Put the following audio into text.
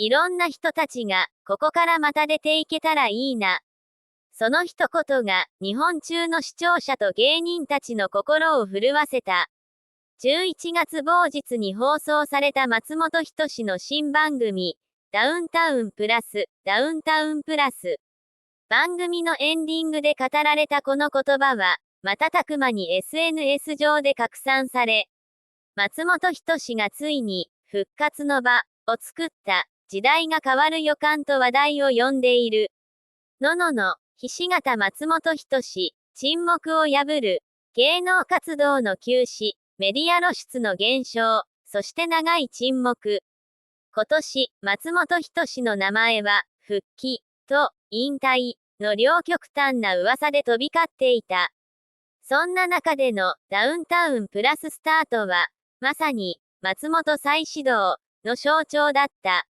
いろんな人たちが、ここからまた出ていけたらいいな。その一言が、日本中の視聴者と芸人たちの心を震わせた。11月某日に放送された松本人志の新番組、ダウンタウンプラス、ダウンタウンプラス。番組のエンディングで語られたこの言葉は、瞬く間に SNS 上で拡散され、松本人志がついに、復活の場を作った、時代が変わる予感と話題を呼んでいる。ひし形松本人志、沈黙を破る。芸能活動の休止、メディア露出の減少、そして長い沈黙。今年、松本人志の名前は、復帰、と、引退、の両極端な噂で飛び交っていた。そんな中での、ダウンタウンプラススタートは、まさに、松本再始動、の象徴だった。